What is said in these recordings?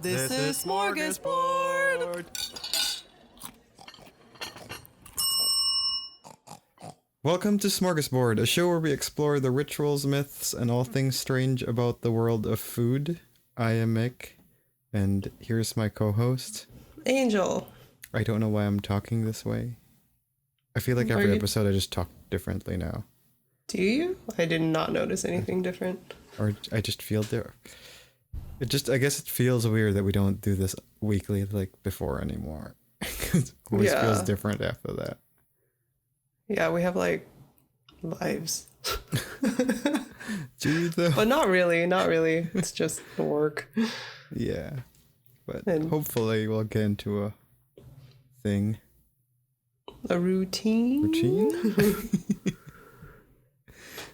This is Smörgåsbord. Welcome to Smörgåsbord, a show where we explore the rituals, myths, and all things strange about the world of food. I am Mick, and here's my co-host, Angel. I don't know why I'm talking this way. I feel like every episode I just talk differently now. Do you? I did not notice anything different. Or I just feel there. I guess it feels weird that we don't do this weekly like before anymore. It always feels different after that. Yeah, we have like lives. Do you though? But not really. It's just the work. Yeah. But hopefully we'll get into a thing. A routine?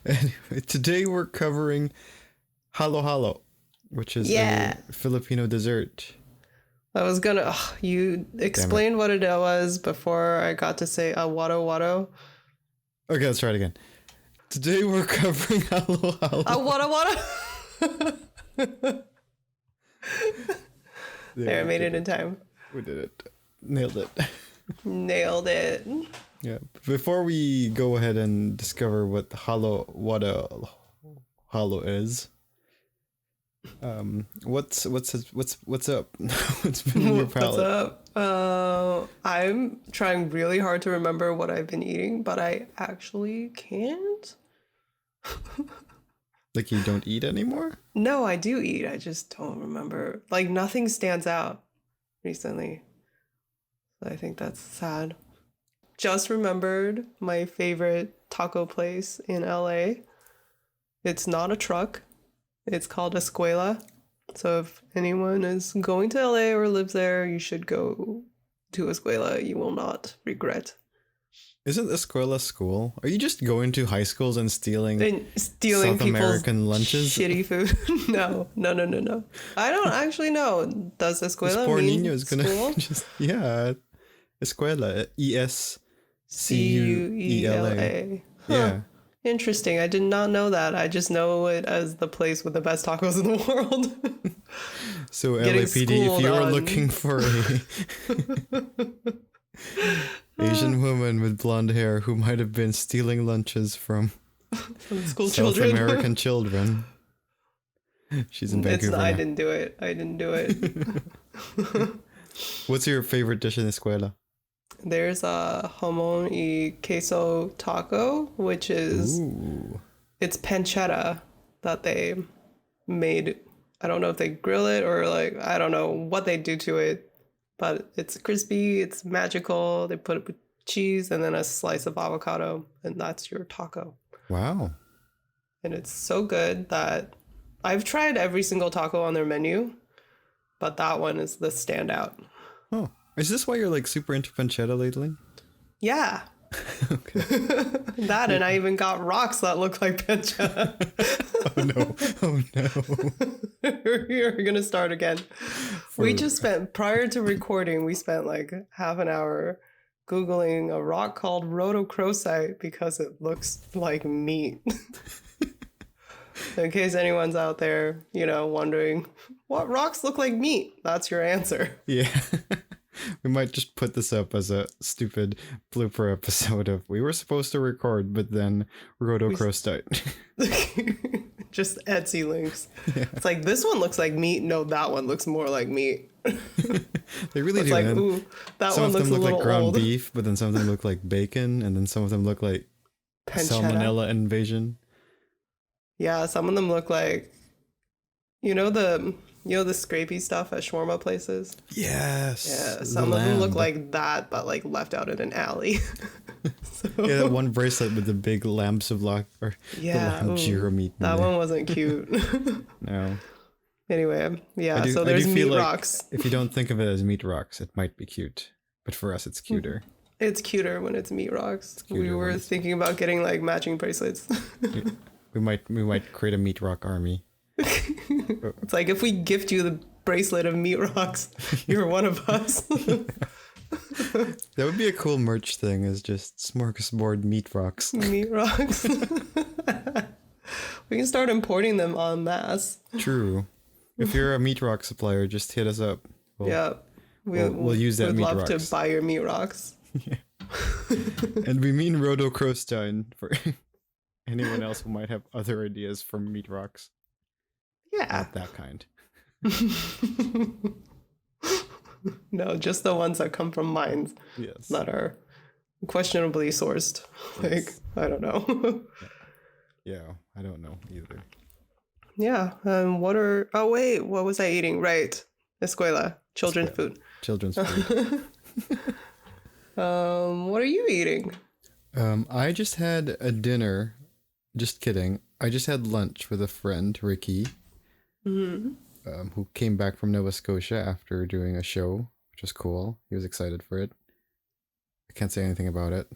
Anyway, today we're covering halo-halo, which is a Filipino dessert. I was gonna... you explained what it was before I got to say wado. Okay, let's try it again. Today we're covering halo-halo. Wado. There, I made it in time. We did it. Nailed it. Nailed it. Yeah. Before we go ahead and discover what halo is, what's up? What's been in your palate? What's up? I'm trying really hard to remember what I've been eating, but I actually can't. Like you don't eat anymore? No, I do eat. I just don't remember. Like nothing stands out recently. So I think that's sad. Just remembered my favorite taco place in LA. It's not a truck. It's called Escuela. So if anyone is going to LA or lives there, you should go to Escuela. You will not regret. Isn't Escuela school? Are you just going to high schools and stealing South American lunches? Shitty food? No. I don't actually know. Does Escuela poor mean niño is gonna school? Escuela, ESCUELA. Huh. Yeah. Interesting. I did not know that. I just know it as the place with the best tacos in the world. So LAPD, if you're looking for a Asian woman with blonde hair who might have been stealing lunches from school South children. American children, she's in Vancouver. I didn't do it. What's your favorite dish in Escuela? There's a jamon y queso taco, which is it's pancetta that they made. I don't know if they grill it or like I don't know what they do to it, but it's crispy, it's magical. They put it with cheese and then a slice of avocado, and that's your taco. Wow. And it's so good that I've tried every single taco on their menu, but that one is the standout. Oh. Is this why you're like super into pancetta lately? Yeah. Okay. That and I even got rocks that look like pancetta. Oh no. We're gonna start again. We just spent, prior to recording, we spent like half an hour Googling a rock called rhodochrosite because it looks like meat. In case anyone's out there, wondering what rocks look like meat, that's your answer. Yeah. We might just put this up as a stupid blooper episode of we were supposed to record, but then rhodochrosite. Just Etsy links. Yeah. It's like, this one looks like meat. No, that one looks more like meat. They really do. Like, ooh, that some one looks a little old. Some of them look like ground beef, but then some of them look like bacon, and then some of them look like salmonella invasion. Yeah, some of them look like, the scrapey stuff at shawarma places? Yes. Yeah, some of them look like that, but like left out in an alley. Yeah, that one bracelet with the big lamb sublak or the lamb gyro meat. That one wasn't cute. No. Anyway, so there's meat rocks. Like if you don't think of it as meat rocks, it might be cute. But for us, it's cuter. It's cuter when it's meat rocks. We were thinking about getting like matching bracelets. We might create a meat rock army. It's like if we gift you the bracelet of meat rocks, you're one of us. That would be a cool merch thing, is just smorgasbord meat rocks. Meat rocks. We can start importing them en masse. True. If you're a meat rock supplier, just hit us up. Yeah. We'll use that We'd meat love rocks. to buy your meat rocks. Yeah. And we mean rhodochrosite for anyone else who might have other ideas for meat rocks. Yeah. Not that kind. No, just the ones that come from mines Yes. that are questionably sourced. Like, Yes. I don't know. Yeah, I don't know either. Yeah. Oh, wait. What was I eating? Right. Escuela. Children's food. Children's food. What are you eating? I just had a dinner. Just kidding. I just had lunch with a friend, Ricky, who came back from Nova Scotia after doing a show, which was cool. He was excited for it. I can't say anything about it.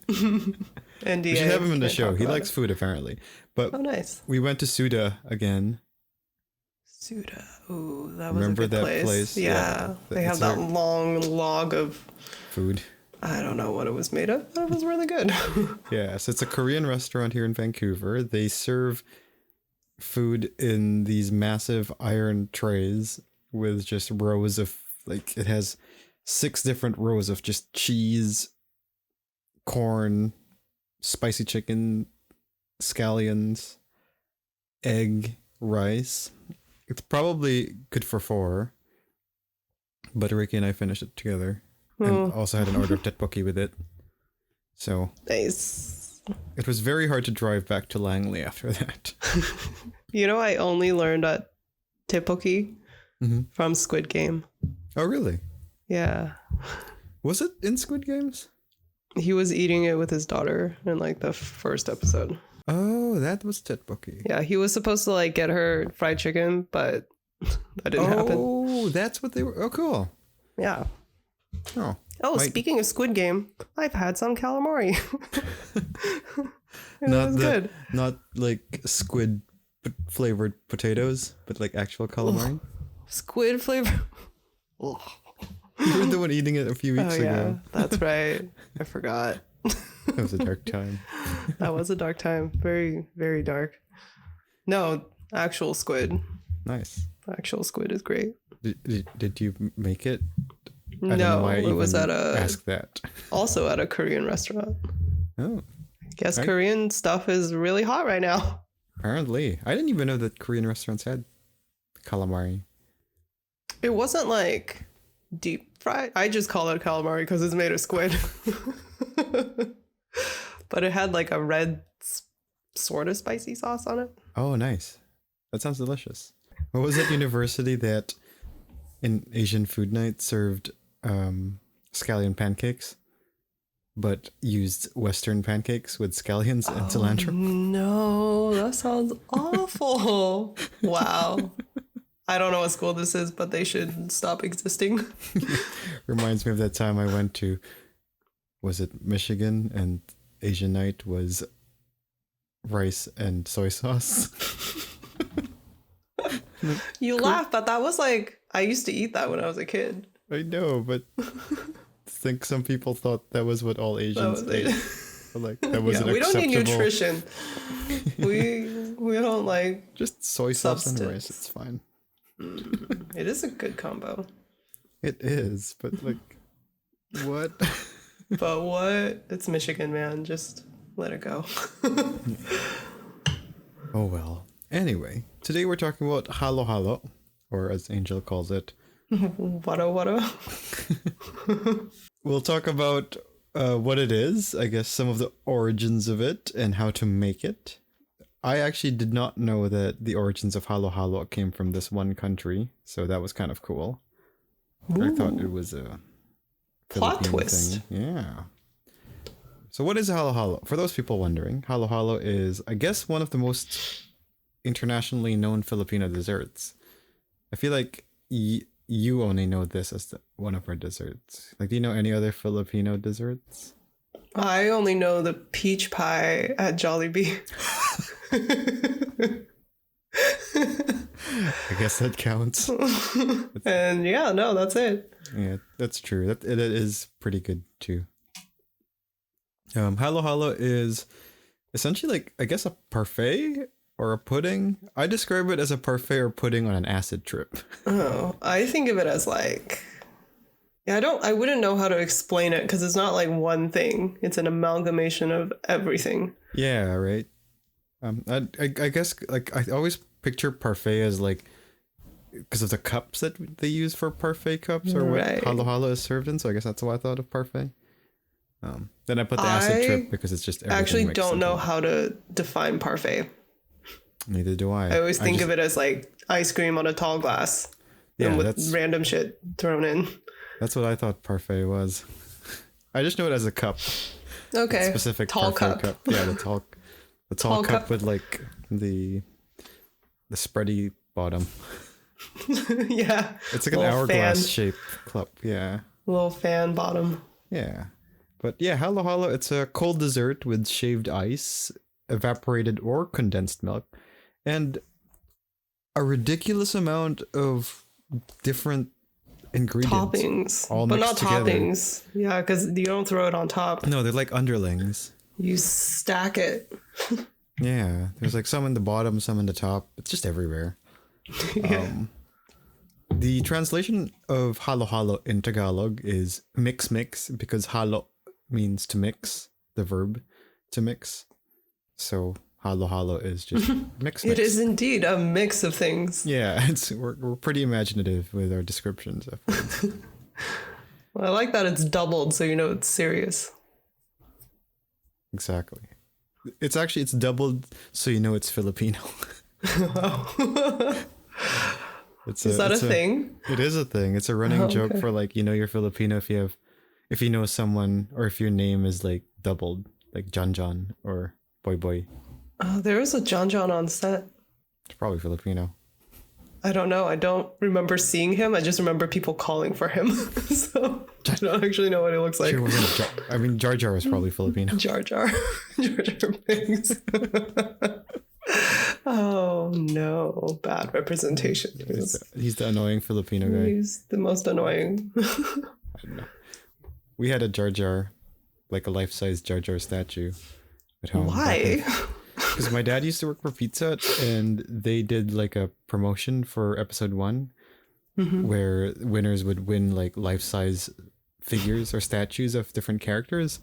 NDA. We should have him in the Can't show. talk He about likes it. food, apparently. But Oh, nice. we went to Suda again. Suda. Ooh, that was Remember a good that place? Yeah. Yeah. They have It's that a- long log of, Food. I don't know what it was made of, but it was really good. Yeah, so it's a Korean restaurant here in Vancouver. They serve food in these massive iron trays with just rows of, like, it has 6 different rows of just cheese, corn, spicy chicken, scallions, egg, rice. It's probably good for 4, but Ricky and I finished it together. And also had an order of tteokbokki with it. So Nice. it was very hard to drive back to Langley after that. You know, I only learned at tteokbokki Mhm. from Squid Game. Oh, really? Yeah. Was it in Squid Games? He was eating it with his daughter in like the first episode. Oh, that was tteokbokki. Yeah, he was supposed to like get her fried chicken, but that didn't happen. Oh, that's what they were. Oh, cool. Yeah. Oh, Oh, Mike- speaking of Squid Game, I've had some calamari. It not was good. not like squid flavored potatoes, but like actual calamari. Squid flavor. You were the one eating it a few weeks Oh yeah, ago. that's right. I forgot. It was a dark time. That was a dark time. Very, very dark. No, actual squid. Nice. Actual squid is great. Did you make it? I don't know No, why I it was even at ask that. also at a Korean restaurant. Oh, Guess Right. Korean stuff is really hot right now. apparently. I didn't even know that Korean restaurants had calamari. It wasn't like deep fried. I just call it calamari because it's made of squid. But it had like a red sort of spicy sauce on it. Oh, nice. That sounds delicious. What was that university that in Asian food night served scallion pancakes, but used Western pancakes with scallions and cilantro? No, that sounds awful. Wow. I don't know what school this is, but they should stop existing. Reminds me of that time I went to, was it Michigan, and Asian night was rice and soy sauce. You laugh, but that was like, I used to eat that when I was a kid. I know, but I think some people thought that was what all Asians was ate. it. But, like, that wasn't Yeah, we don't need acceptable. nutrition. we don't like. Just soy sauce and Substance. rice. It's fine. It is a good combo. It is, but like, what? But what? It's Michigan, man. Just let it go. Oh well. Anyway, today we're talking about halo halo, or as Angel calls it. Wada. We'll talk about what it is, I guess some of the origins of it, and how to make it. I actually did not know that the origins of halo halo came from this one country, so that was kind of cool. I thought it was a Plot Filipino twist. thing. Yeah. So what is halo halo? For those people wondering, halo halo is, I guess, one of the most internationally known Filipino desserts. I feel like you only know this as one of our desserts. Like, do you know any other Filipino desserts? I only know the peach pie at Jollibee. I guess that counts. And yeah, no, that's it. Yeah, that's true. That it is pretty good too. Halo halo is essentially, like, I guess, a parfait or a pudding. I describe it as a parfait or pudding on an acid trip. Oh, I think of it as like, yeah, I wouldn't know how to explain it because it's not like one thing. It's an amalgamation of everything. Yeah, right. I guess like I always picture parfait as like because of the cups that they use for parfait cups or what Right. halo halo is served in. So I guess that's why I thought of parfait. Then I put the acid trip because it's just everything Actually mixed don't into know one. how to define parfait. Neither do I. I always think of it as like ice cream on a tall glass Yeah, and with that's random shit thrown in. that's what I thought parfait was. I just know it as a cup. Okay. Specific tall parfait cup. Yeah, the tall Tall cup cup. with like the spready bottom. Yeah. It's like an Little hourglass fan. shaped cup. Yeah. Little fan bottom. Yeah. But yeah, halo halo, it's a cold dessert with shaved ice, evaporated or condensed milk, and a ridiculous amount of different ingredients. Toppings. all But mixed not together. toppings. Yeah, because you don't throw it on top. No, they're like underlings. You stack it. Yeah. There's like some in the bottom, some in the top. It's just everywhere. Yeah. The translation of halo halo in Tagalog is mix mix because halo means to mix, the verb to mix. So halo halo is just mix mix. It is indeed a mix of things. Yeah, we're pretty imaginative with our descriptions of words. Well, I like that it's doubled so you know it's serious. Exactly. It's doubled so you know it's Filipino. Is that a thing? It is a thing. It's a running joke for like, you know, you're Filipino if you know someone or if your name is like doubled, like John John or Boy Boy. Oh, there was a John John on set. It's probably Filipino. I don't know. I don't remember seeing him. I just remember people calling for him. So I don't actually know what he looks like. Sure wasn't Jar Jar is probably Filipino. Jar Jar. Jar Jar Binks. Oh no. Bad representation. He's the annoying Filipino guy. He's the most annoying. I don't know. We had a Jar Jar, like a life-size Jar Jar statue at home. Why? Because my dad used to work for Pizza Hut, and they did like a promotion for episode 1 where winners would win like life-size figures or statues of different characters.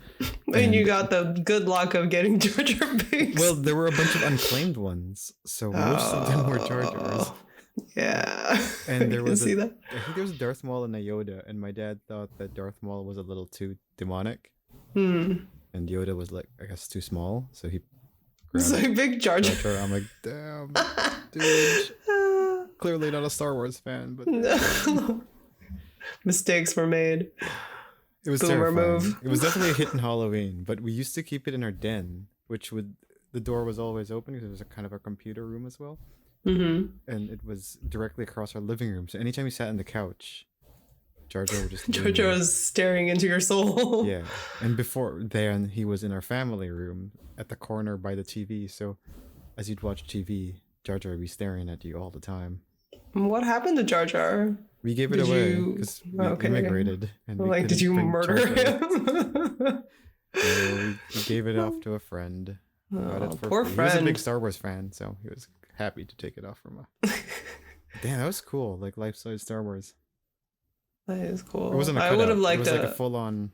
And you got the good luck of getting Jar Jar Binks. Well, there were a bunch of unclaimed ones, so most of them were Jar Jars. Yeah. And there was see that? I think there was a Darth Maul and a Yoda, and my dad thought that Darth Maul was a little too demonic, Hmm. and Yoda was like, I guess, too small, so he It's grabbed like big Jar Jar Jar. Jar. I'm like, damn, dude. Clearly not a Star Wars fan, but No. Mistakes were made. it was Boomer terrifying. move. It was definitely a hit in Halloween, but we used to keep it in our den, the door was always open because it was a kind of a computer room as well. Mm-hmm. And it was directly across our living room. So anytime you sat on the couch, Jar Jar would just Jar lean Jar there. was staring into your soul. Yeah. And before then, he was in our family room at the corner by the TV. So as you'd watch TV, Jar Jar would be staring at you all the time. What happened to Jar Jar? We gave it Did away you- because we Okay. immigrated. And we Like, did couldn't you bring murder Jar Jar. him? So we gave it off to a friend. Got it Oh, for poor free. He was a big friend. Star Wars fan, so he was happy to take it off from us. Damn, that was cool. Like life-size Star Wars. That is cool. It wasn't a I cutout. would have It liked was like a full-on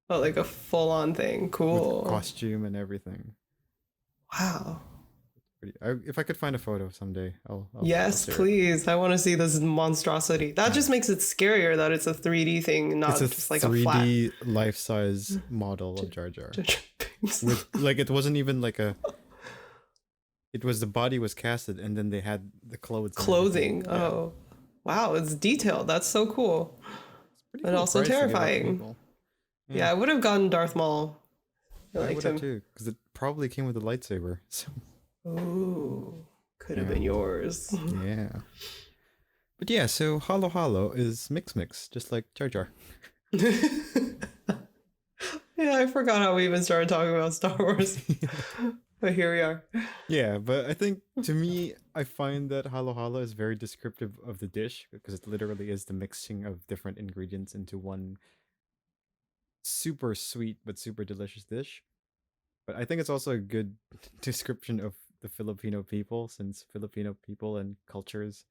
like a full-on thing. Cool. with costume and everything. Wow. If I could find a photo someday, I'll Yes, share it. please. I want to see this monstrosity. That just makes it scarier that it's a 3D thing, not It's a just like a flat. 3D life-size model of Jar Jar. Jar Jar Binks. With like it wasn't even like a. It was the body was casted, and then they had the clothes. and Clothing. everything. Yeah. Oh, wow. It's detailed. That's so cool. Pretty and also price to give out to terrifying. people. Yeah, I would have gotten Darth Maul. I I liked would have him. too, because it probably came with a lightsaber. So Ooh, could have Yeah. been yours. yeah. But yeah, so Halo Halo is mix, just like Jar Jar. Yeah, I forgot how we even started talking about Star Wars. But here we are. Yeah, but I think to me, I find that Halo Halo is very descriptive of the dish because it literally is the mixing of different ingredients into one super sweet but super delicious dish. But I think it's also a good description of the Filipino people, since Filipino people and cultures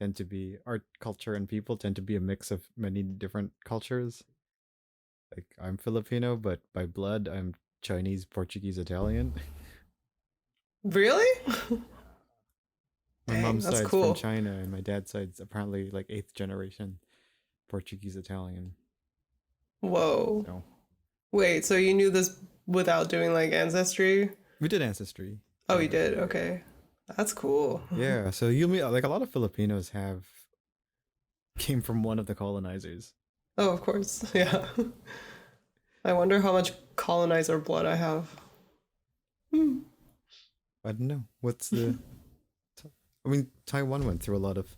tend to be art, culture, and people tend to be a mix of many different cultures. Like I'm Filipino, but by blood I'm Chinese, Portuguese, Italian. Really? My Dang, mom's that's side's from cool. China, and my dad's side's apparently like eighth generation Portuguese, Italian. Whoa. So Wait, so you knew this without doing like ancestry? we did ancestry. Oh, you did? Okay. That's cool. Yeah, so you meet like a lot of Filipinos have came from one of the colonizers. Oh, of course. Yeah. I wonder how much colonizer blood I have. Hmm. I don't know. What's the I mean, Taiwan went through a lot of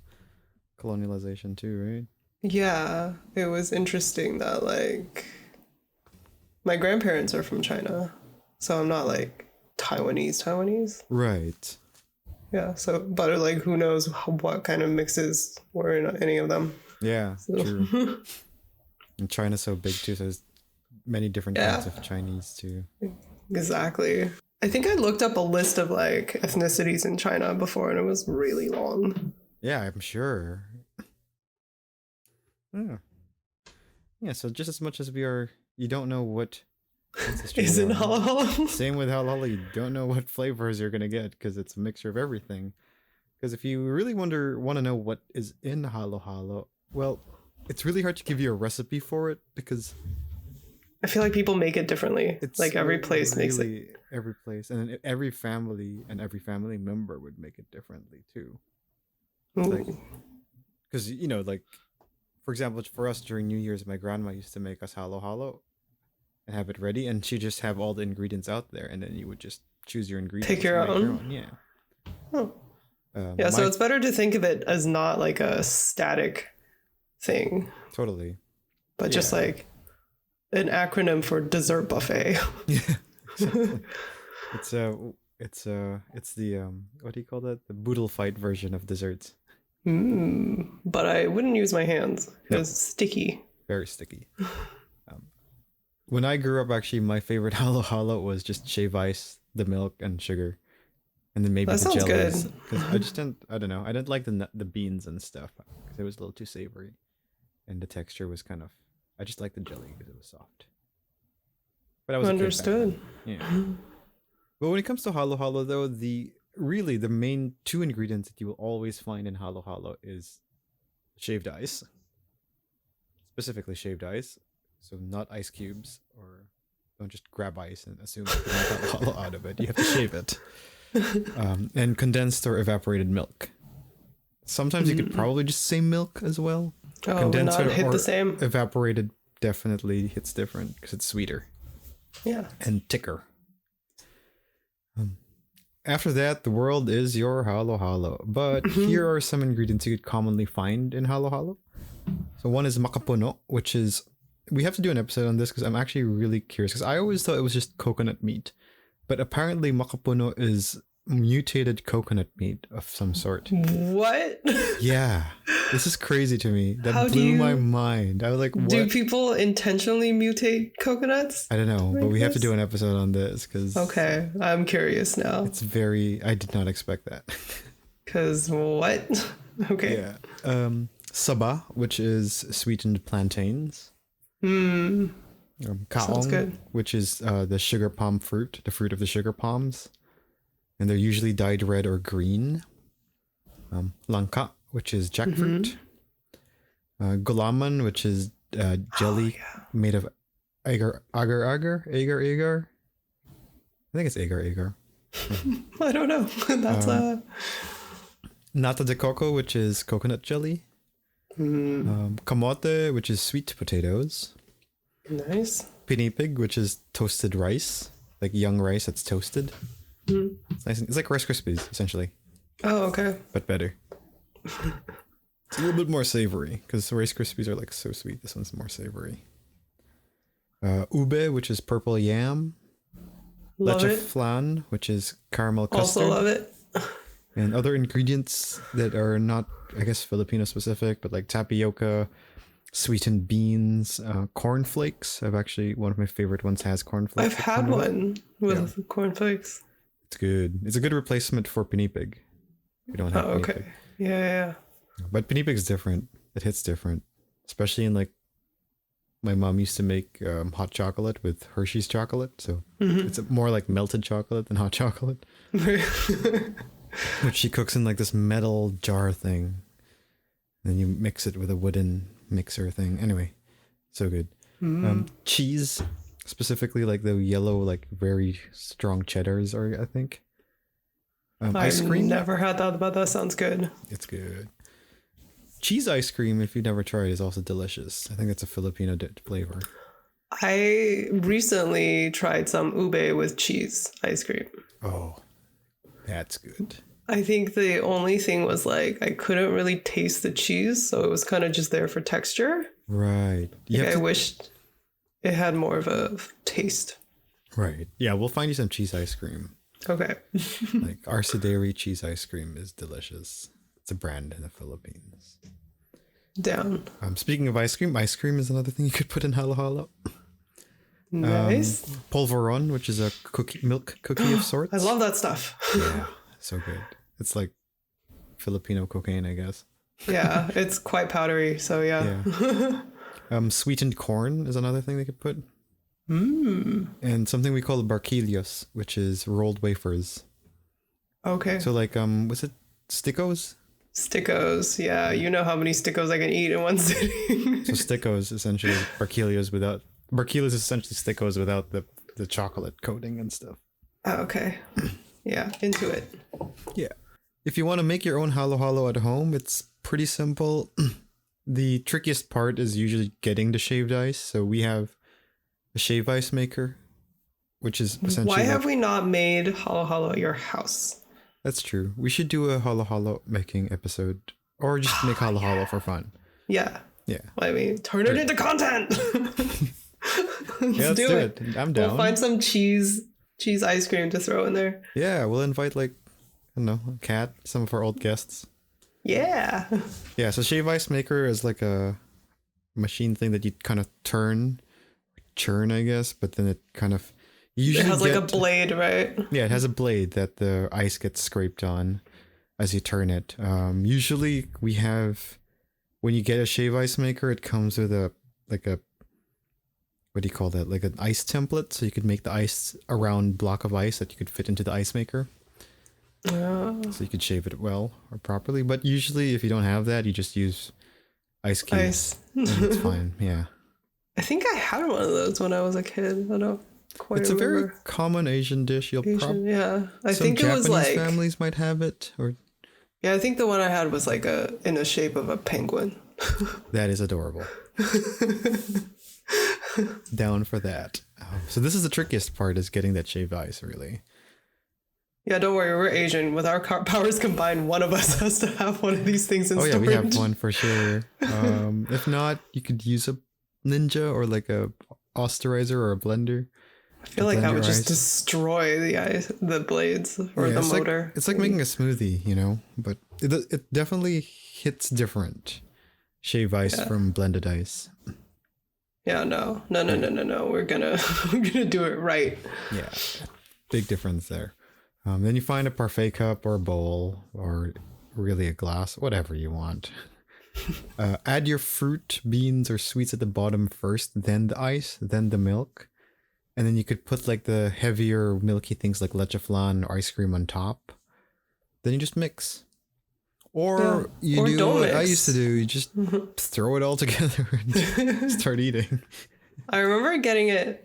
colonialization too, right? Yeah, it was interesting that like my grandparents are from China, so I'm not like Taiwanese. Right. Yeah, so but like who knows what kind of mixes were in any of them. Yeah, So true. And China's so big too, so there's many different yeah, kinds of Chinese too. exactly. I think I looked up a list of like ethnicities in China before and it was really long. Yeah, I'm sure. Yeah. Yeah, so just as much as we are, you don't know what ancestry you Isn't are. halal? Same with halal, you don't know what flavors you're gonna get because it's a mixture of everything. Because if you really want to know what is in halo halo, well, it's really hard to give you a recipe for it because I feel like people make it differently. it's Like every place makes it. really every place, and then every family and every family member would make it differently too. Like, Ooh. because like for example, for us during New Year's, my grandma used to make us halo halo and have it ready, and she just have all the ingredients out there, and then you would just choose your ingredients. Pick your and make own? Yeah. Oh. Yeah, so My it's better to think of it as not like a static thing, totally. but just Yeah. like an acronym for dessert buffet. Yeah. It's it's the what do you call that? The boodle fight version of desserts. But I wouldn't use my hands No. because sticky. Very sticky. When I grew up, actually, my favorite halo halo was just shave ice, the milk, and sugar, and then maybe That the sounds jellies. good. Because I just didn't. I don't know. I didn't like the beans and stuff because it was a little too savory, and the texture was kind of. I just liked the jelly because it was soft. But I was a kid back Understood. then. Yeah. But when it comes to halo halo, though, the main two ingredients that you will always find in halo halo is shaved ice, specifically shaved ice. So not ice cubes, or don't just grab ice and assume you can make halo halo out of it. You have to shave it. And condensed or evaporated milk. Sometimes you could probably just say milk as well. Oh, would Condensed not hit or the same. evaporated definitely hits different because it's sweeter Yeah. and thicker. After that, the world is your halo halo. But here are some ingredients you could commonly find in halo halo. So one is makapuno, which is we have to do an episode on this because I'm actually really curious because I always thought it was just coconut meat, but apparently makapuno is mutated coconut meat of some sort. What? Yeah, this is crazy to me. That How do blew my you- mind. I was like, what? Do people intentionally mutate coconuts? I don't know, but like we have to this? do an episode on this because Okay, I'm curious now. it's very. I did not expect that. Because what? Okay. Yeah. Saba, which is sweetened plantains. Sounds Kaong, good. which is the sugar palm fruit, the fruit of the sugar palms. And they're usually dyed red or green. Langka, which is jackfruit. Gulaman, which is jelly made of agar. I think it's agar. I don't know. That's Nata de coco, which is coconut jelly. Kamote, which is sweet potatoes. nice. Pinipig, which is toasted rice, like young rice that's toasted. It's nice. It's like Rice Krispies, essentially, Oh, okay. but better. It's a little bit more savory because Rice Krispies are like so sweet. This one's more savory. Ube, which is purple yam. Love Leche it. flan, which is caramel custard. Also love it. And other ingredients that are not, I guess, Filipino specific, but like tapioca, sweetened beans, cornflakes. I've actually, one of my favorite ones has cornflakes. I've had one with cornflakes. It's good. It's a good replacement for pinipig. We don't have pinipig. Okay. Yeah. But pinipig's different. It hits different. Especially in like, my mom used to make hot chocolate with Hershey's chocolate. So it's more like melted chocolate than hot chocolate. Which she cooks in like this metal jar thing. And then you mix it with a wooden mixer thing. Anyway, so good. Cheese, specifically like the yellow, like very strong cheddars, are I think. Ice cream. I've never had that, but that sounds good. It's good. Cheese ice cream, if you've never tried, is also delicious. I think it's a Filipino flavor. I recently tried some ube with cheese ice cream. Oh, that's good. I think the only thing was like I couldn't really taste the cheese, so it was kind of just there for texture. Right. Like I wished it had more of a taste. Right. Yeah, we'll find you some cheese ice cream. Okay. Like Arsaderi cheese ice cream is delicious. It's a brand in the Philippines. Down. Speaking of ice cream is another thing you could put in halo halo. Nice. Polvoron, which is a milk cookie of sorts. I love that stuff. Yeah, so good. It's like Filipino cocaine, I guess. Yeah, it's quite powdery, so yeah. Sweetened corn is another thing they could put. And something we call barquillos, which is rolled wafers. Okay. So like, was it Stickos? Stickos, yeah. You know how many Stickos I can eat in one sitting. So Stickos essentially barquillos is essentially Stickos without the chocolate coating and stuff. Oh, okay. Yeah, into it. Yeah. If you want to make your own halo halo at home, it's pretty simple. The trickiest part is usually getting the shaved ice. So we have a shave ice maker, which is essentially... Why have we not made halo halo at your house? That's true. We should do a halo halo making episode, or just make halo halo for fun. Yeah. Yeah. I mean, turn it into content. Let's do it. I'm down. We'll find some cheese ice cream to throw in there. Yeah, we'll invite like, I don't know, Kat, some of our old guests. Yeah. Yeah, so shave ice maker is like a machine thing that you kind of churn, I guess, but then it kind of usually it has like a blade, right? Yeah, it has a blade that the ice gets scraped on as you turn it. Usually we have, when you get a shave ice maker, it comes with a what do you call that? Like an ice template, so you could make the ice a round block of ice that you could fit into the ice maker. Oh. So you could shave it well or properly. But usually if you don't have that, you just use ice cubes. And it's fine. Yeah. I think I had one of those when I was a kid. I don't quite It's remember. a very common Asian dish. Yeah. I think it Japanese was like families might have it, or yeah, I think the one I had was like in the shape of a penguin. that is adorable. Down for that. So this is the trickiest part, is getting that shaved ice, really. Yeah, don't worry, we're Asian. With our powers combined, one of us has to have one of these things in storage. Oh yeah, we have one for sure. If not, you could use a ninja or like a osterizer or a blender. I feel like that would just destroy the blades or the motor. It's like making a smoothie, you know, but it definitely hits different. Shave ice from blended ice. Yeah, no. We're gonna do it right. Yeah, big difference there. Then you find a parfait cup or a bowl or really a glass, whatever you want. Add your fruit, beans, or sweets at the bottom first, then the ice, then the milk. And then you could put like the heavier milky things like leche flan or ice cream on top. Then you just mix. Or you do what I used to do. You just throw it all together and start eating. I remember getting it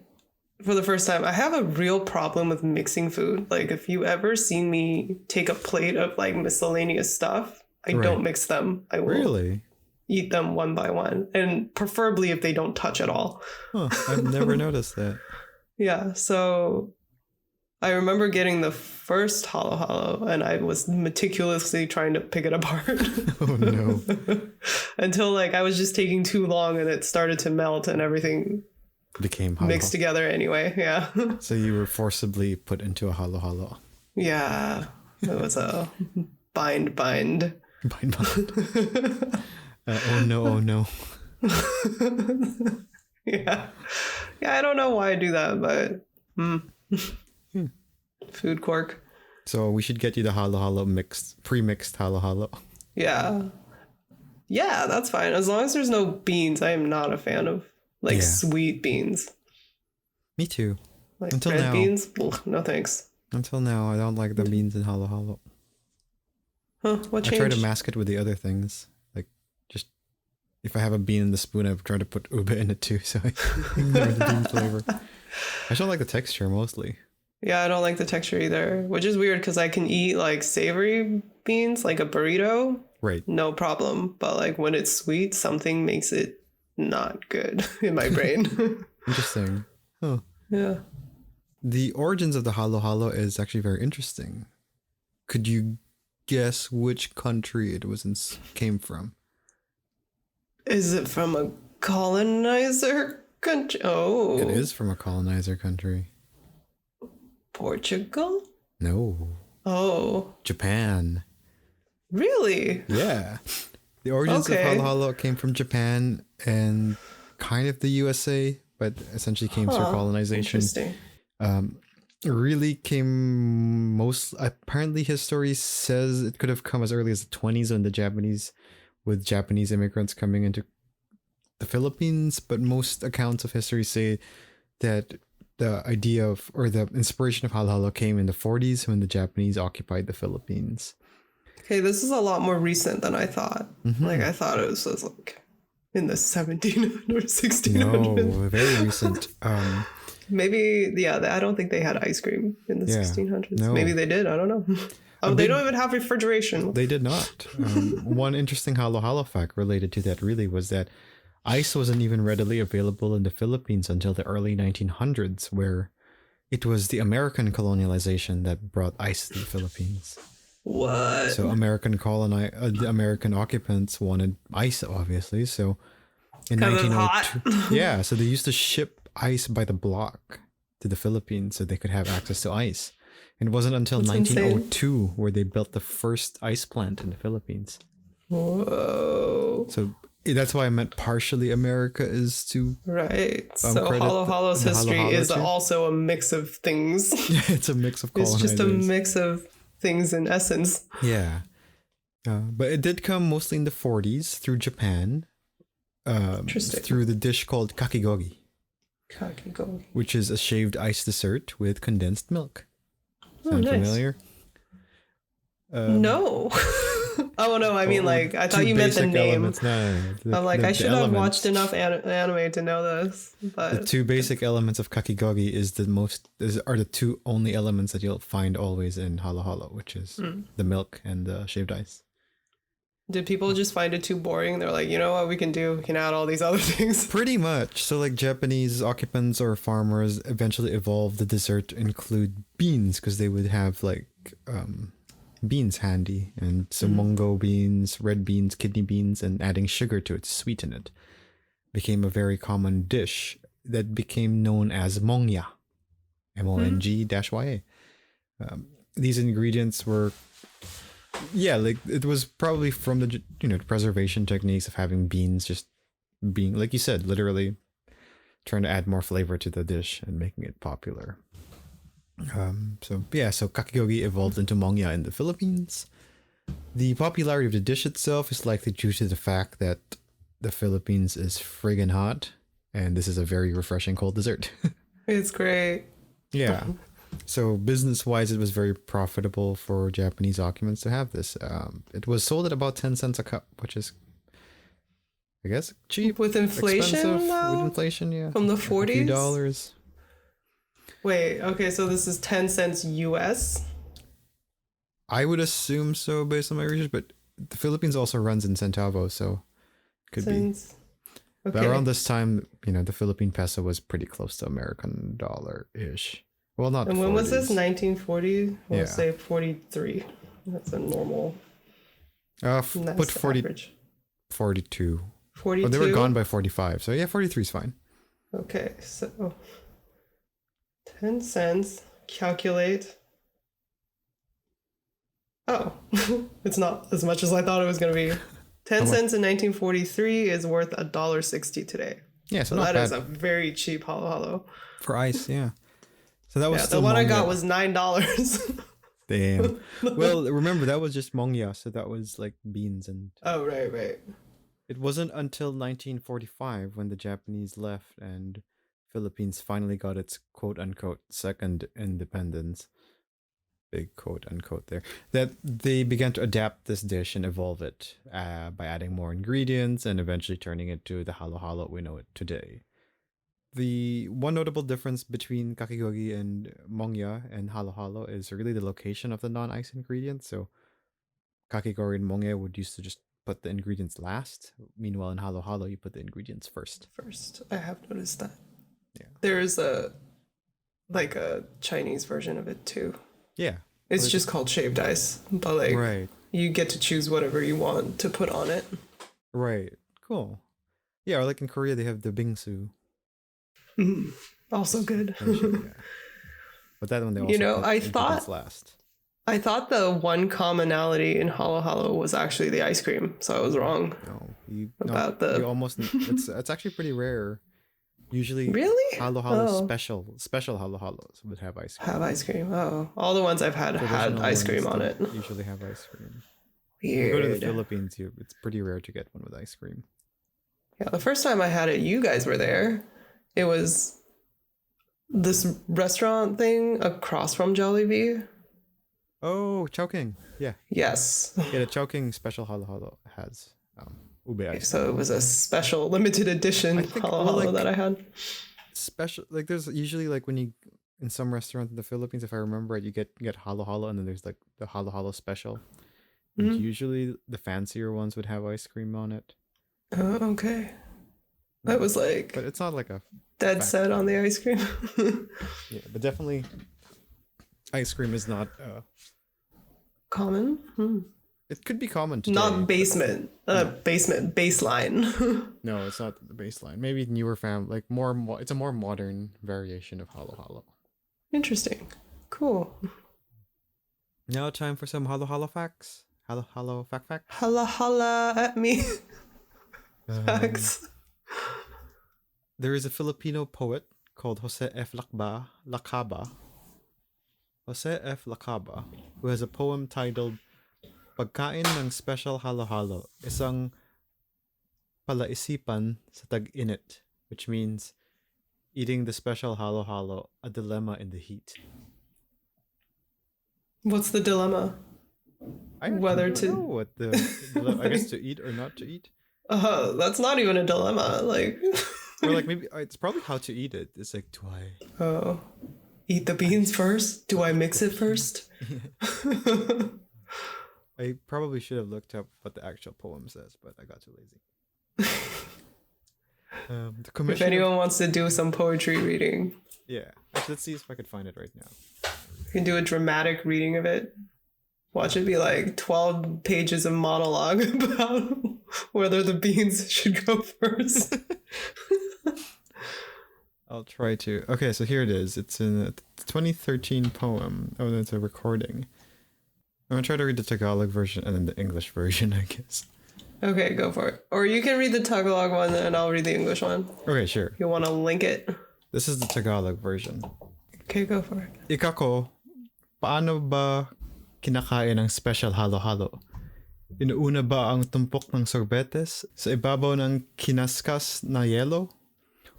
for the first time. I have a real problem with mixing food. Like if you ever seen me take a plate of like miscellaneous stuff, I don't mix them. I will eat them one by one. And preferably if they don't touch at all. Huh, I've never noticed that. Yeah, so I remember getting the first halo halo and I was meticulously trying to pick it apart. Oh no. Until like I was just taking too long and it started to melt and everything became halo. Mixed together anyway. Yeah. So you were forcibly put into a halo halo. Yeah. It was a bind. Bind. Oh no. Yeah. Yeah, I don't know why I do that, but food quirk. So we should get you the halo halo pre-mixed halo halo. Yeah. Yeah, that's fine. As long as there's no beans, I am not a fan of like sweet beans. Me too. Like Until red now. beans? Ugh, no thanks. Until now, I don't like the beans in halo halo. Huh, what I changed? try to mask it with the other things. Like, just if I have a bean in the spoon, I try to put ube in it too, so I ignore the bean flavor. I just don't like the texture mostly. Yeah, I don't like the texture either, which is weird because I can eat like savory beans, like a burrito, Right. no problem. But like when it's sweet, something makes it not good in my brain. Interesting. Huh. Yeah. The origins of the halo halo is actually very interesting. Could you guess which country it came from? Is it from a colonizer country? Oh. It is from a colonizer country. Portugal? No. Oh. Japan. Really? Yeah. The origins of halo halo came from Japan and kind of the USA, but essentially came through colonization. Interesting. It really came apparently history says it could have come as early as the 20s with Japanese immigrants coming into the Philippines, but most accounts of history say that the idea of, or the inspiration of halo halo came in the 40s when the Japanese occupied the Philippines. Okay, this is a lot more recent than I thought. Mm-hmm. Like I thought it was like in the 1700s or 1600s. No, very recent. Maybe, yeah, I don't think they had ice cream in the 1600s. No. Maybe they did. I don't know. They don't even have refrigeration. They did not. One interesting halo halo fact related to that really was that ice wasn't even readily available in the Philippines until the early 1900s, where it was the American colonialization that brought ice to the Philippines. What? So the American occupants wanted ice, obviously. So in 1902, yeah, so they used to ship ice by the block to the Philippines so they could have access to ice. And it wasn't until 1902 where they built the first ice plant in the Philippines. Whoa. So that's why I meant partially America is to right. So halo halo's history is also a mix of things. It's a mix of colonizers. It's just a mix of things in essence. Yeah. But it did come mostly in the 40s through Japan. Through the dish called kakigogi. Kakigogi. Which is a shaved ice dessert with condensed milk. Sound nice. familiar? No. Oh no, I mean like I thought you meant the name. No. I'm like I should have watched enough anime to know this. But the two basic elements of kakigogi are the two only elements that you'll find always in halo halo, which is the milk and the shaved ice. Did people just find it too boring? They're like, you know what we can do? We can add all these other things. Pretty much. So like Japanese occupants or farmers eventually evolved the dessert to include beans because they would have like beans handy, and mungo beans, red beans, kidney beans, and adding sugar to it to sweeten it became a very common dish that became known as mongya, MONG-YA. These ingredients were, like it was probably from the preservation techniques of having beans just being, like you said, literally trying to add more flavor to the dish and making it popular. So kakigogi evolved into mongya in the Philippines. The popularity of the dish itself is likely due to the fact that the Philippines is friggin' hot, and this is a very refreshing cold dessert. It's great. Yeah. So business-wise, it was very profitable for Japanese occupants to have this. It was sold at about 10 cents a cup, which is, I guess, cheap. With inflation, with inflation, yeah. From the 40s? A few dollars. Wait, okay, so this is 10 cents US? I would assume so based on my research, but the Philippines also runs in centavos, so could be. Okay. But around this time, the Philippine peso was pretty close to American dollar-ish. Well, not. And when 40s. was this? 1940? We'll say 43. That's a normal. Put 40. Average. 42. 42. Oh, they were gone by 45. So yeah, 43 is fine. Okay, so 10 cents. Calculate. Oh, it's not as much as I thought it was going to be. 10 cents in 1943 is worth $1.60 today. Yeah, so that bad. Is a very cheap halo halo. For ice, yeah. So that was the one I got was $9. Damn. Well, remember that was just mongya, so that was like beans, and Oh, right. it wasn't until 1945 when the Japanese left and Philippines finally got its quote unquote second independence. Big quote unquote there, that they began to adapt this dish and evolve it by adding more ingredients and eventually turning it to the halo halo we know it today. The one notable difference between kakigogi and mongya and halo halo is really the location of the non-ice ingredients. So kakigori and mongya would used to just put the ingredients last. Meanwhile, in halo halo, you put the ingredients first. First, I have noticed that. Yeah. There's a Chinese version of it too. Yeah. It's just called shaved ice, but like Right. you get to choose whatever you want to put on it. Right. Cool. Yeah, or like in Korea, they have the bingsu. Also good. Yeah. But that one they also put ingredients last. I thought the one commonality in halo halo was actually the ice cream, so I was wrong. You almost. It's actually pretty rare. Usually, really halo halo special halo halos would have ice cream. Have ice cream. Oh, all the ones I've had ice cream on it. Usually have ice cream. Weird. You go to the Philippines, it's pretty rare to get one with ice cream. Yeah, the first time I had it, you guys were there. It was this restaurant thing across from Jollibee. Oh, Chowking. Yeah. Yes. Yeah, the Chowking special halo halo has ube ice. So it was a special limited edition halo halo that I had. Special, like there's usually like when you in some restaurants in the Philippines, if I remember right, you get halo halo, and then there's like the halo halo special. And usually the fancier ones would have ice cream on it. Oh, okay. That was like, but it's not like a dead set on the ice cream. Yeah, but definitely ice cream is not common. It could be common today. Not baseline. No, it's not the baseline. Maybe newer like more. It's a more modern variation of halo halo. Interesting. Cool. Now time for some halo halo facts. Halo halo fact. Holla at me. Facts. There is a Filipino poet called Jose F. Lacaba. Jose F. Lacaba, who has a poem titled Pagkain ng Special Halo-Halo, isang palaisipan sa tag-init, which means eating the special halo-halo, a dilemma in the heat. What's the dilemma? I don't know what the I guess to eat or not to eat. That's not even a dilemma. Like, or like maybe it's probably how to eat it. It's like, do I eat the beans first? Do I mix it first? I probably should have looked up what the actual poem says, but I got too lazy. If anyone wants to do some poetry reading, yeah, actually, let's see if I could find it right now. You can do a dramatic reading of it. Watch it be like 12 pages of monologue about whether the beans should go first. I'll try to. Okay, so here it is. It's in a 2013 poem. Oh, that's a recording. I'm gonna try to read the Tagalog version and then the English version, I guess. Okay, go for it. Or you can read the Tagalog one and I'll read the English one. Okay, sure. You want to link it? This is the Tagalog version. Okay, go for it. Ikako, paano ba kinakain ang special halo-halo? Inuuna ba ang tumpok ng sorbetes sa ibabaw ng kinaskas na yelo?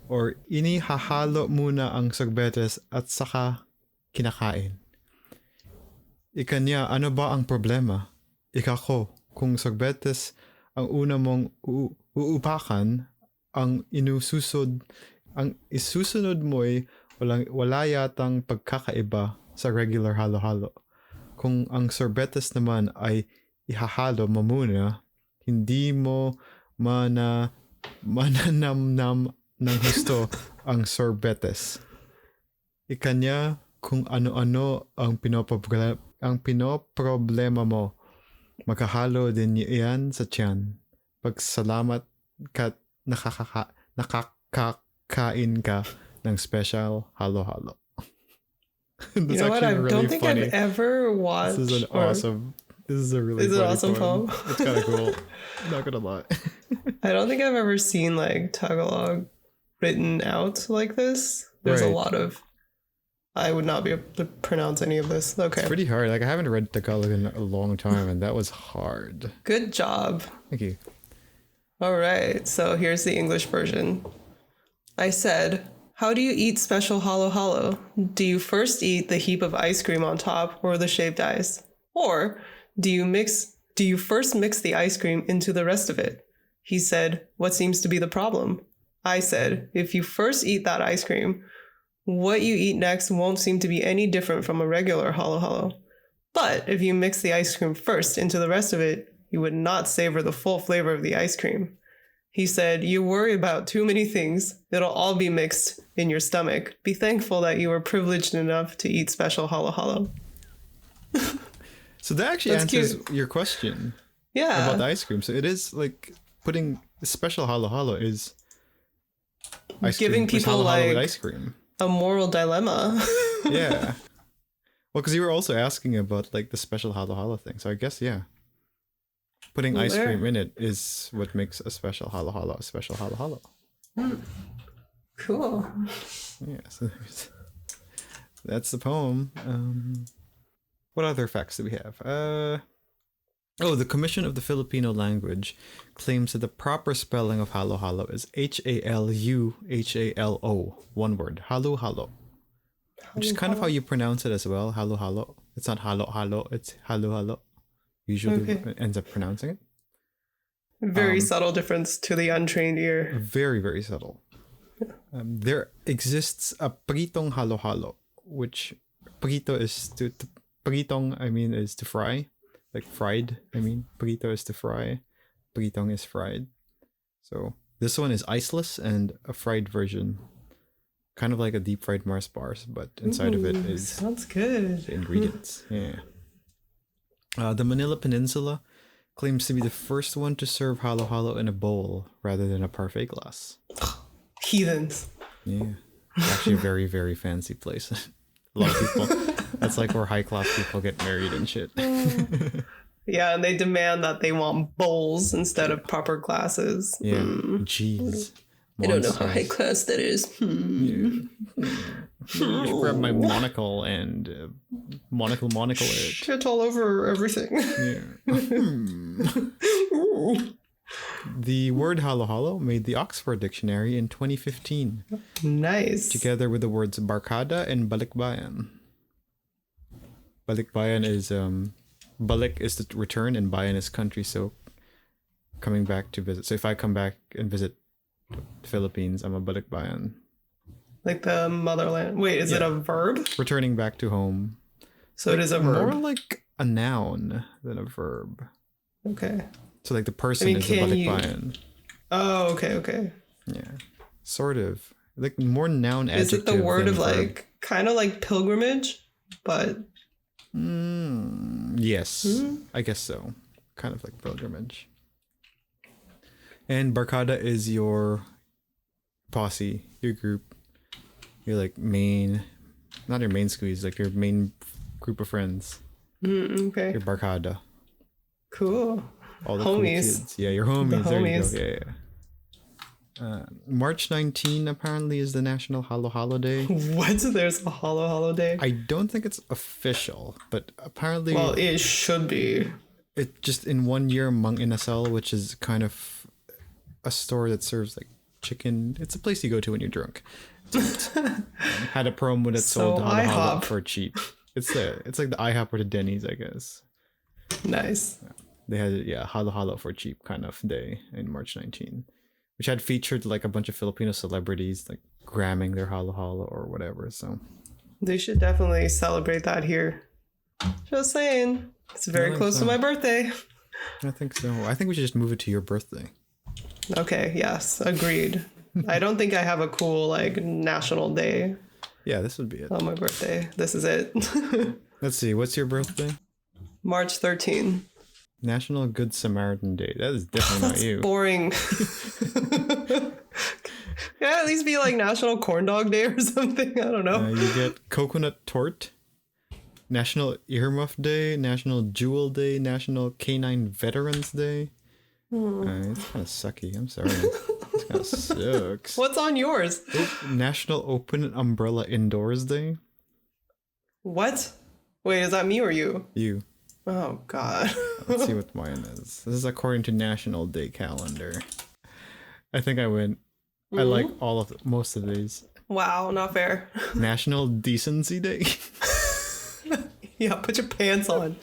Or inihahalo muna ang sorbetes at saka kinakain? Ikanya, ano ba ang problema? Ikako, kung sorbetes ang una mong uupakan, ang isusunod mo'y wala yatang pagkakaiba sa regular halo-halo. Kung ang sorbetes naman ay ihahalo mo muna, hindi mo mananamnam ng husto ang sorbetes. Ikanya, kung ano-ano ang pinoproblema mo, makahalo din iyan sa tiyan. Pagsalamat ka't nakakain ka ng special halo-halo. You know what? I don't think funny. I've ever watched. This is This is a really. Is it awesome poem? It's kind of cool. Not gonna lie. I don't think I've ever seen like Tagalog written out like this. There's a lot of I would not be able to pronounce any of this. Okay. It's pretty hard. Like, I haven't read Tagalog in a long time, and that was hard. Good job. Thank you. All right. So here's the English version. I said, how do you eat special halo halo? Do you first eat the heap of ice cream on top or the shaved ice? Or do you first mix the ice cream into the rest of it? He said, what seems to be the problem? I said, if you first eat that ice cream, what you eat next won't seem to be any different from a regular halo halo. But if you mix the ice cream first into the rest of it, you would not savor the full flavor of the ice cream. He said, you worry about too many things. It'll all be mixed in your stomach. Be thankful that you were privileged enough to eat special halo halo. So that actually That's answers cute. your question Yeah. about the ice cream. So it is like putting special halo halo is ice Giving cream, is people, halo halo with like- ice cream. A moral dilemma. Yeah. Well, because you were also asking about like the special halo halo thing. So I guess, yeah. Putting Well, ice there. cream in it is what makes a special halo halo a special halo halo. Cool. Yeah, so that's the poem. What other facts do we have? The Commission of the Filipino Language claims that the proper spelling of halo halo is Haluhalo, one word, halo halo, which is kind of how you pronounce it as well, halo halo. It's not halo halo, it's halo halo. Usually Okay. ends up pronouncing it. Very subtle difference to the untrained ear. Very, very subtle. There exists a pritong halo halo, which prito is pritong, I mean, is to fry, like fried. I mean, prito is to fry, pritong is fried. So this one is iceless and a fried version, kind of like a deep fried Mars bars, but inside of it is Sounds good. the ingredients. Yeah. The Manila Peninsula claims to be the first one to serve halo halo in a bowl rather than a parfait glass. Heathens. Yeah. Actually a very, very fancy place. A lot of people. That's like where high class people get married and shit. Yeah, and they demand that they want bowls instead of proper glasses. Yeah. Jeez. I don't know how Monsters. high class that is. Just grab my monocle and monocle it. Shit all over everything. Yeah. The word halo halo made the Oxford Dictionary in 2015, Nice. together with the words barkada and balikbayan. Balikbayan is balik is to return and bayan is country, so coming back to visit. So if I come back and visit the Philippines, I'm a balikbayan. Like the motherland. Wait, is it Yeah. a verb? Returning back to home. So it is a More verb. like a noun than a verb. Okay. So like the person mean, is the can you- balikbayan. Oh, okay. Yeah. Sort of. Like more noun Is it adjective the word than of verb. like kind of like pilgrimage, but Yes, I guess so. Kind of like pilgrimage. And barkada is your posse, your group, your like not your main squeeze, like your main group of friends. okay, Your barkada. cool. All the Homies. cool kids. Yeah, your homies. There you homies. go. Yeah. March 19 apparently is the National Halo Halo Day. What? There's a hollow holiday. I don't think it's official, but apparently Well, it should be. it just in 1 year Mang Inasal, which is kind of a store that serves like chicken. It's a place you go to when you're drunk. Had a promo that sold So halo halo IHOP. for cheap. It's like the IHOP or the Denny's, I guess. Nice. They had halo halo for cheap kind of day in March 19, which had featured like a bunch of Filipino celebrities like gramming their halo halo or whatever. So They should definitely celebrate that here. Just saying. It's very think close so. to my birthday. I think so. I think we should just move it to your birthday. Okay, yes, agreed. I don't think I have a cool like national day Yeah, this would be it. on my birthday. This is it. Let's see. What's your birthday? March 13. National Good Samaritan Day. That is definitely not you. Boring. Can it at least be like National Corn Dog Day or something? I don't know. You get Coconut Tort, National Earmuff Day, National Jewel Day, National Canine Veterans Day. It's kind of sucky. I'm sorry. It kind of sucks. What's on yours? National Open Umbrella Indoors Day. What? Wait, is that me or you? You. Oh, God. Let's see what mine is. This is according to National Day calendar. I think I win. I like most of these. Wow, not fair. National Decency Day. Yeah, put your pants on.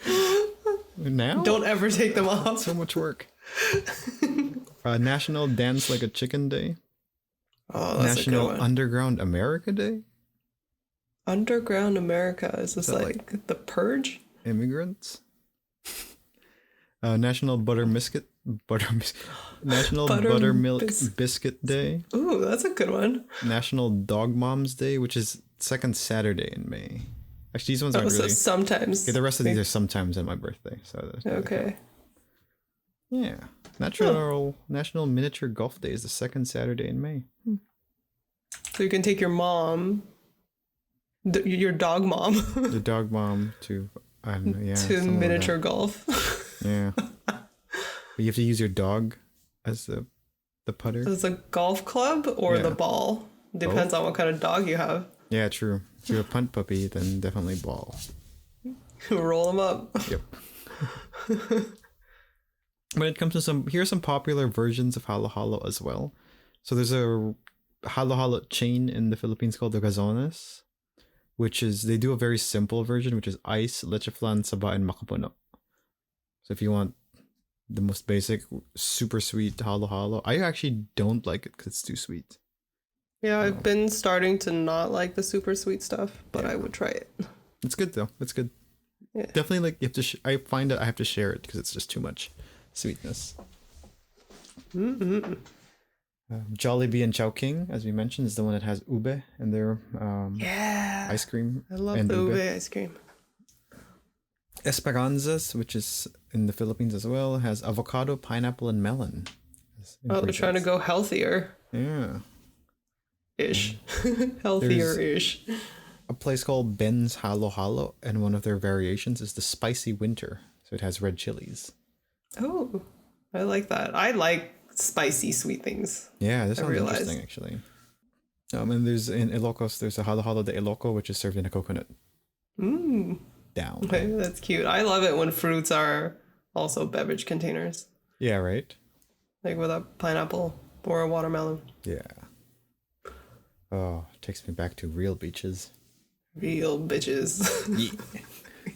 Now? Don't ever take them off. So much work. National Dance Like a Chicken Day. Oh, that's National a good one. Underground America Day. Underground America. Is this that like the purge? Immigrants. National National Buttermilk Biscuit Day. Ooh, that's a good one. National Dog Moms Day, which is second Saturday in May. Actually, these ones aren't So really. sometimes. Okay, the rest of these are sometimes on my birthday. So Okay. Yeah. National Miniature Golf Day is the second Saturday in May. So you can take your mom, your dog mom, The dog mom to to miniature golf. Yeah. But you have to use your dog as the putter. Is it a golf club or the ball? Depends on what kind of dog you have. Yeah, true. If you're a punt puppy, then definitely ball. Roll them up. Yep. When it comes to here's some popular versions of halo halo as well. So there's a halo halo chain in the Philippines called the Gazones, which is, they do a very simple version, which is ice, leche flan, saba, and makapuno. So if you want the most basic, super sweet halo halo, I actually don't like it because it's too sweet. Yeah, I've been starting to not like the super sweet stuff, but I would try it. It's good though. It's good. Yeah. Definitely, like, you have to. I find that I have to share it because it's just too much sweetness. Mm-hmm. Jollibee and Chowking, as we mentioned, is the one that has ube in their ice cream. I love the ube ice cream. Esperanzas, which is in the Philippines as well, has avocado, pineapple, and melon. Oh, they're trying to go healthier. Yeah. Ish. Healthier-ish. A place called Ben's Halo Halo, and one of their variations is the Spicy Winter. So it has red chilies. Oh, I like that. I like spicy sweet things. Yeah, this sounds interesting, actually. And there's in Ilocos, there's a Halo Halo de Iloco, which is served in a coconut. Down. Okay, that's cute. I love it when fruits are also beverage containers. Yeah, right? Like with a pineapple or a watermelon. Yeah. Oh, takes me back to real beaches. Real bitches.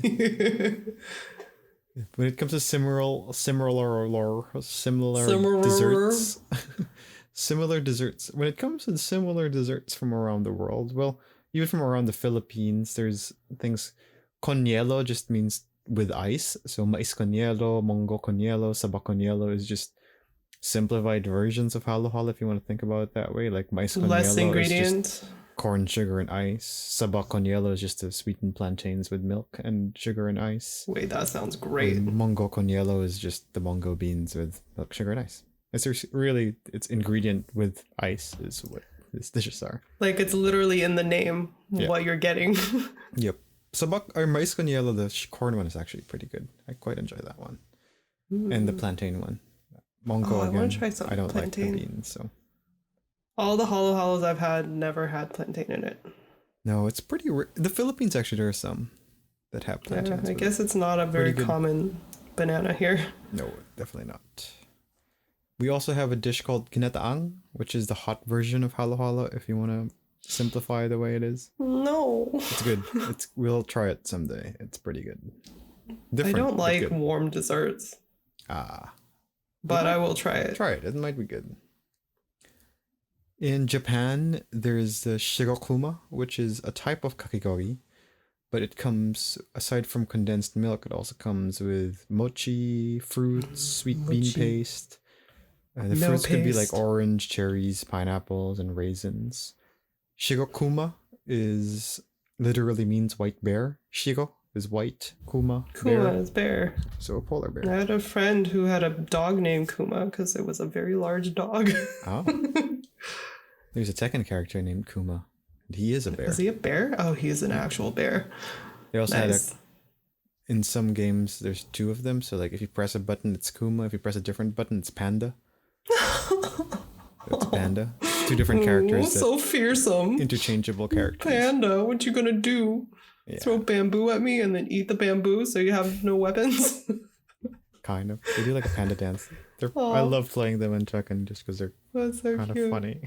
Yeah. When it comes to similar desserts, similar desserts. When it comes to similar desserts from around the world, well, even from around the Philippines, there's things. Con hielo just means with ice. So mais con hielo, mongo con hielo, saba con hielo is just simplified versions of halo halo, if you want to think about it that way. Like mais con Less hielo ingredients. is just corn, sugar, and ice. Saba con hielo is just to sweeten plantains with milk and sugar and ice. Wait, that sounds great. And mongo con hielo is just the mongo beans with milk, sugar, and ice. It's really, it's ingredient with ice is what these dishes are. Like, it's literally in the name what you're getting. Yep. Sabak or mais con hielo, the corn one is actually pretty good. I quite enjoy that one. And the plantain one. Mongo again. I don't like the beans, so. All the halo halos I've had never had plantain in it. No, it's pretty rare. The Philippines, actually, there are some that have plantains. Yeah, I guess it's not a very common banana here. No, definitely not. We also have a dish called ginataang, which is the hot version of halo halo, if you want to simplify the way it is. No. It's good. We'll try it someday. It's pretty good. Different, I don't like warm desserts. But I will try it. Try it. It might be good. In Japan, there's the shirokuma, which is a type of kakigori, but it comes, aside from condensed milk, it also comes with mochi, fruits, sweet bean paste. The fruits could be like orange, cherries, pineapples, and raisins. Shirokuma literally means white bear. Shiro is white. Kuma is bear. So a polar bear. I had a friend who had a dog named Kuma because it was a very large dog. Oh. There's a Tekken character named Kuma. And he is a bear. Is he a bear? Oh, he's an actual bear. They also had in some games, there's two of them. So like if you press a button, it's Kuma. If you press a different button, it's Panda. It's Panda. Two different characters. So fearsome. Interchangeable characters. Panda, what you gonna do? Yeah, throw bamboo at me and then eat the bamboo so you have no weapons. kind of. They do like a panda dance. I Aw. love playing them in Tekken just because they're That's so kind of cute. funny.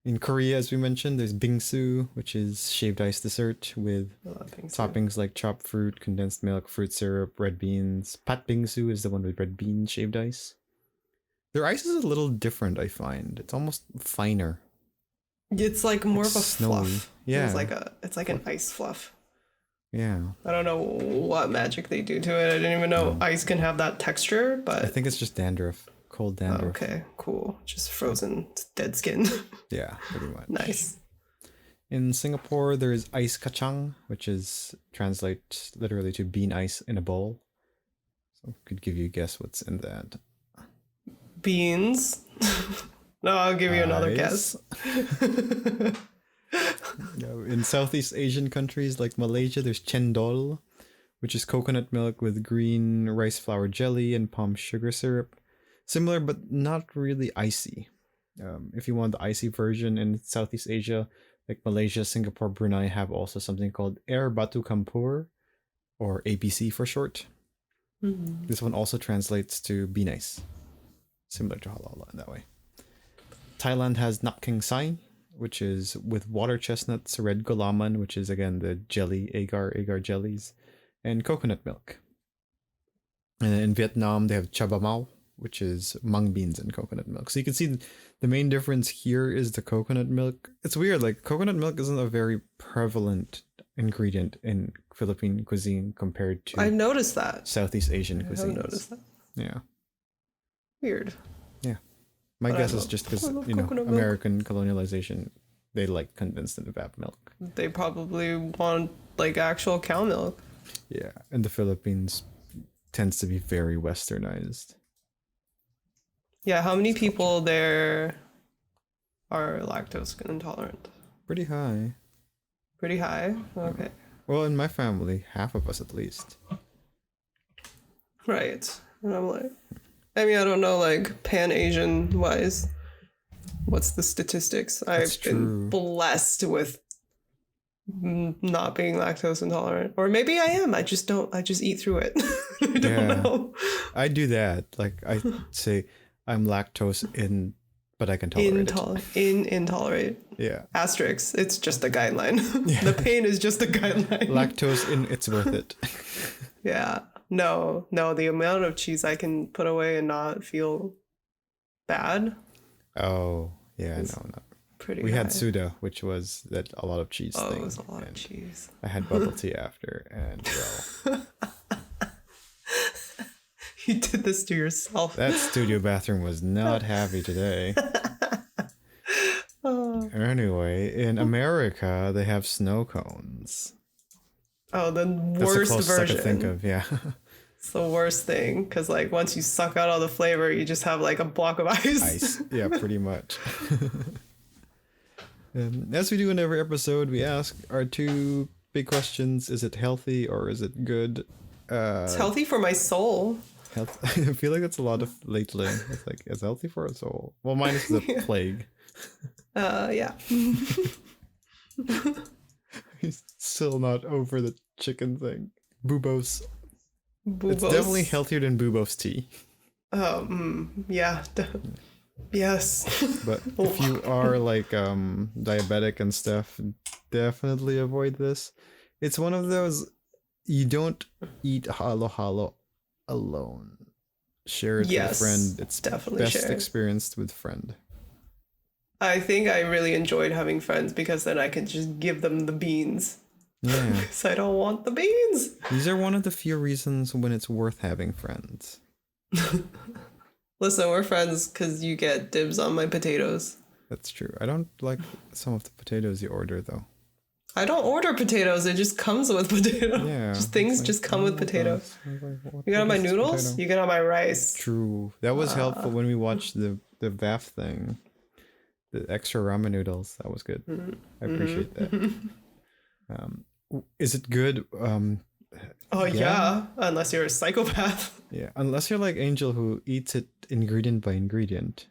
In Korea, as we mentioned, there's bingsu, which is shaved ice dessert with I love bingsu. toppings like chopped fruit, condensed milk, fruit syrup, red beans. Pat bingsu is the one with red bean shaved ice. Their ice is a little different, I find. It's almost finer. It's like more of a snowy. fluff. Yeah. It's like an ice fluff. Yeah. I don't know what magic they do to it. I didn't even know ice can have that texture, but I think it's just dandruff. Cold dandruff. okay, cool. Just frozen dead skin. Yeah, pretty much. Nice. In Singapore, there is ice kacang, which is translate literally to bean ice in a bowl. So could give you a guess what's in that. Beans. No, I'll give you another Ice. guess. In Southeast Asian countries like Malaysia, there's cendol, which is coconut milk with green rice flour jelly and palm sugar syrup. Similar, but not really icy. If you want the icy version in Southeast Asia, like Malaysia, Singapore, Brunei, have also something called Air Batu Campur, or ABC for short. Mm-hmm. This one also translates to be nice, similar to halala in that way. Thailand has Nak King Sai, which is with water chestnuts, red gulaman, which is again the jelly, agar jellies, and coconut milk. And in Vietnam, they have chaba mau, which is mung beans and coconut milk. So you can see the main difference here is the coconut milk. It's weird, like coconut milk isn't a very prevalent ingredient in Philippine cuisine compared to I've noticed that. Southeast Asian I have cuisines. noticed that. Yeah. Weird. My But guess I is love- just I because, love you know, coconut milk. American colonialization, they like condensed and evap milk. They probably want like actual cow milk. Yeah. And the Philippines tends to be very westernized. Yeah, how many people there are lactose intolerant? Pretty high. Pretty high. Okay. Well, in my family, half of us at least. Right. And I'm like, I mean, I don't know, like Pan-Asian wise, what's the statistics? I've been blessed with not being lactose intolerant, or maybe I am. I just eat through it. I don't know. I do that. Like I say, I'm lactose in, but I can tolerate it. Intolerate. Yeah. Asterisk. It's just a guideline. Yeah. The pain is just a guideline. Lactose in, it's worth it. Yeah. No, the amount of cheese I can put away and not feel bad. Oh, yeah, It's no. Pretty We high. had Suda, which was that a lot of cheese Oh, thing. it was a lot of and cheese. I had bubble tea after, and well, You did this to yourself. that studio bathroom was not happy today. Oh. Anyway, in America, they have snow cones. Oh, the That's the worst closest I version. could think of, yeah. It's the worst thing because, like, once you suck out all the flavor, you just have like a block of ice. Ice, yeah, pretty much. As we do in every episode, we ask our two big questions: is it healthy or is it good? It's healthy for my soul. Health. I feel like that's a lot of lately. It's like it's healthy for us all. Well, minus the plague. Yeah. He's still not over the chicken thing. Boobos. Boobos. It's definitely healthier than Boobos tea. Yeah. Yes. But if you are like diabetic and stuff, definitely avoid this. It's one of those you don't eat halo halo alone. Share it with a friend. It's definitely best share it. experienced with friend. I think I really enjoyed having friends because then I could just give them the beans. Yeah. Because I don't want the beans. These are one of the few reasons when it's worth having friends. Listen, we're friends because you get dibs on my potatoes. That's true. I don't like some of the potatoes you order though. I don't order potatoes. It just comes with potato. Yeah. Just things it's just come with what potato. does? I was like, what You got on my is this noodles? potato? You get on my rice. True. That was helpful when we watched the VAF thing. The extra ramen noodles. That was good. I appreciate that. Is it good? Oh, yeah. Unless you're a psychopath. Yeah. Unless you're like Angel who eats it ingredient by ingredient.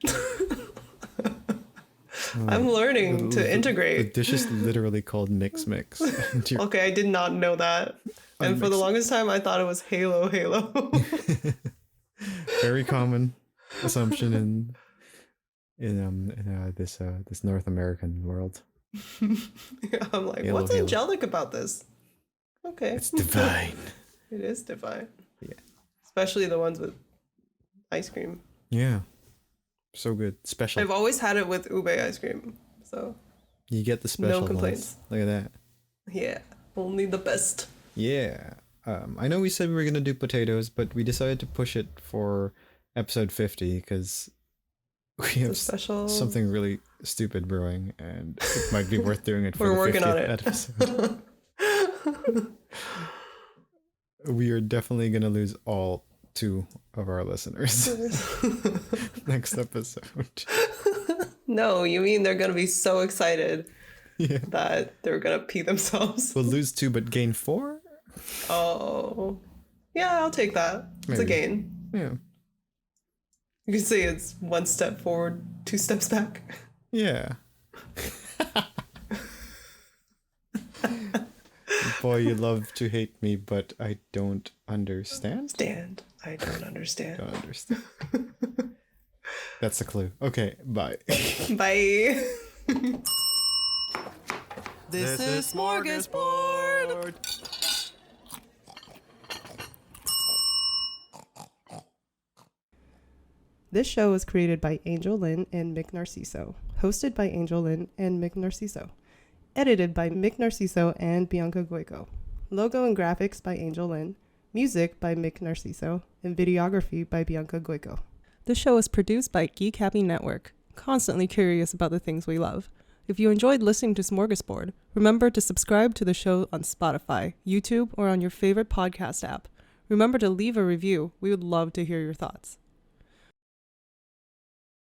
I'm learning to The integrate. dish is literally called mix. And you're Okay, I did not know that. And for the unmixing. longest time, I thought it was Halo. Very common assumption in this North American world. I'm like, Halo, what's Halo. angelic about this? Okay. It's divine. It is divine. Yeah. Especially the ones with ice cream. Yeah. So good. Special. I've always had it with ube ice cream. So, You get the special ones. complaints. Look at that. yeah, only the best. Yeah. I know we said we were going to do potatoes, but we decided to push it for episode 50 because we have It's a special. something really stupid brewing, and it might be worth doing it for We're the working 50th on it. episode. We are definitely going to lose all 2 of our listeners next episode. No, you mean they're going to be so excited Yeah. that they're going to pee themselves? We'll lose 2 but gain 4? Oh. Yeah, I'll take that. It's a Maybe. gain. Yeah. You can say it's 1 step forward, 2 steps back. Yeah. Boy, you love to hate me, but I don't understand. Stand. I don't understand. Don't understand. That's the clue. Okay, bye. Bye. This is Smörgåsbord. This show was created by Angel Lynn and Mick Narciso, hosted by Angel Lynn and Mick Narciso, edited by Mick Narciso and Bianca Goico, logo and graphics by Angel Lynn, music by Mick Narciso, and videography by Bianca Goico. The show is produced by Geek Happy Network, constantly curious about the things we love. If you enjoyed listening to Smorgasbord, remember to subscribe to the show on Spotify, YouTube, or on your favorite podcast app. Remember to leave a review. We would love to hear your thoughts.